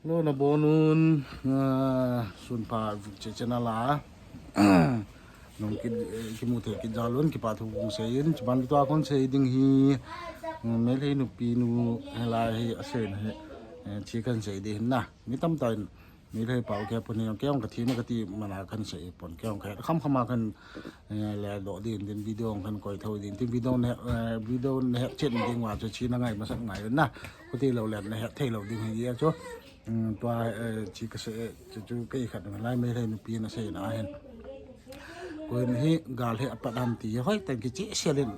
โลนาโบนูนสุนพาเจนาลาน้องกิมูเทกิจาลุนกิปาทุกงเสียนจบันตัวคนเสียดิ้งฮีเมลีนุปีนูเฮลายอาเซนชีกันเสียดีนะมีตั้มใจมีเลยเป่าแค่พวกนี้แก้วกะทินี่กะทิมันอากันเสียปนแก้วแค่ข้ามมากันแล้วดอกดินวิดีโอกันก่อยเท่าดินที่วิดีโอเนี่ยเช่นดิ้งว่าจะชี้นังไงมาสักไงนะปกติเราแหลมเนี่ยเท่เราดิ้งฮีจ้ะตัวชีกเสียจะจูใกล้ขัดมันไล่ไม่เลยนุปีนะเสียนะเห็นคนที่กาลให้ปัดดำตีห้อยแต่กิจเสียเล่น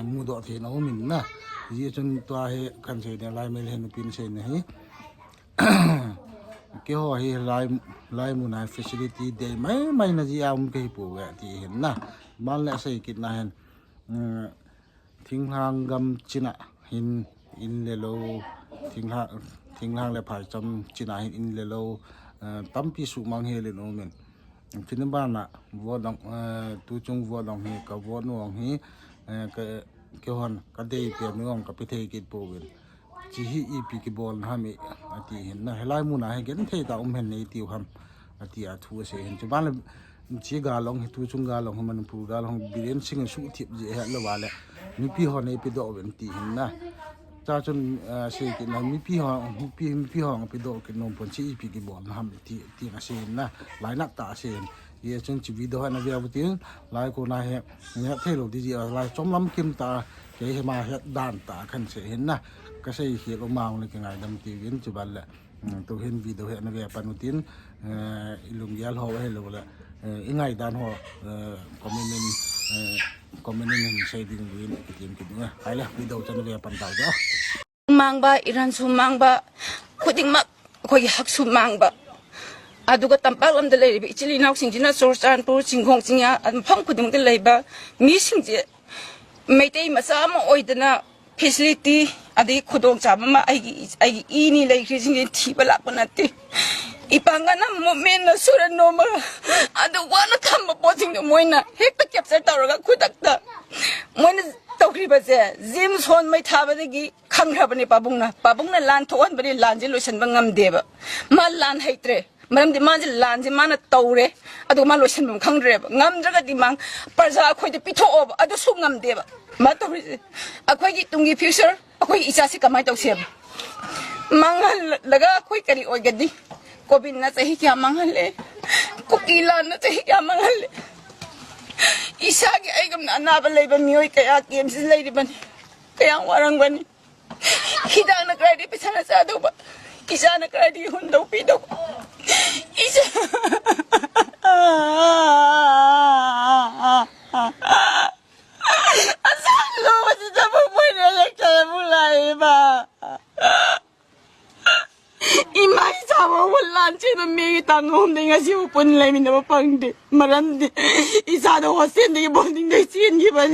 มูดอที่น้องมินนะยี่จนตัวให้กันเสียเนี่ยไล่ไม่เลยนุปีนะเสียเนี่ยเกี่ยวให้ไล่มูนายฟิสิลิตี้เดย์ไม่น่าจะเอาไม่เคยปลูกที่เห็นนะบ้านเล็กใส่กินนะเห็นทิ้งทางกำจินะเห็นอินเลโลทิ้งทางเลยผ่านจำจินะเห็นอินเลโลตั้มพิสุมังเฮเลนโอเมนที่นั่นบ้านน่ะวัวดองตูจงวัวดองเฮกับวัวนุ่งเฮก็เกี่ยวหันก็ได้เปลี่ยนนุ่งกับพิธีกิจปลูกจีฮีอีพีกิบอลฮามีที่เห็นนะให้ไล่มูนาให้เกินเท่ตาเห็นในที่ทำที่อาทัวเสียเห็นจุบ้านเลยชีกาลงให้ทูจุงกาลงให้มันพูกาลงบิเรนสิงห์สุทิบเจ้าละว่าเลยมีพี่หอในปีดอกเป็นที่เห็นนะจ้าจนเสียกินนะมีพี่หอปีดอกกินนมปนชีอีพีกิบอลฮามีที่น่าเสียนะหลายนักตาเสียยี่จนชีวิตดอกนะเบียบุตรหลายคนนะเห็นเนี่ยเท่เราดีๆหลายจอมล้ำเข้มตาเกี่ยมาเห็นด้านตาขันเสียเห็นนะก็ใช่เขียนออกมาเลยก็ง่ายดำตีวินจุบันแหละตัวเห็นวิดีโอเห็นนะเบียปนุตินลุงยาลหัวให้เราแหละง่ายด้านหัวคอมเมนต์ใช้ดิ้งวินกินนะไปเลยวิดีโอจะนะเบียปันเต่าจ้ะมังบะอิรันสุมังบะคุดิ้งมักคุยหักสุมังบะอาดูก็ตั้มปากลำเดลัยบิจิลีนาวสิงจิน่าโซร์จานปูสิงคงสิงยาอันพังคุดิ้งเดลัยบะมีสิงเจไม่ได้มาสามโอ้ยแต่น่ะfacility ada kudong sama ma ai ini lagi krising tiba lah pun nanti ipangana momen na suran noma ada wana thamba poting no moina hekta capture tawraga khudakta moina tawkri ba je jim son mai thaba degi khangra bani pabungna lan thoan bani lan je loisan ba ngam deba ma lan haitre maram di man je lan je mana tawre adu ma loisan bam khangre ba ngam jaga di mang parja khoi de pitho ob adu su ngam deba ma tawri akhoi gi tungi future akhoi isa si kamai taw sem mangal laga akhoi kari ogadi Covid na sahi kya manghale kukila na sahi kya manghale isa gi ay gam na nabalay ba miyoy kaya kiem sis lay di ba kaya warang ba ni hida na kredi pisana sa daw ba isa na kredi hundaw pidaw isa asal lo masih sa buhay na kaya mulay ba imay sama walan sino may tangom de nga si upon lay min na pang de marandi isa daw wasin de bonding de sin giban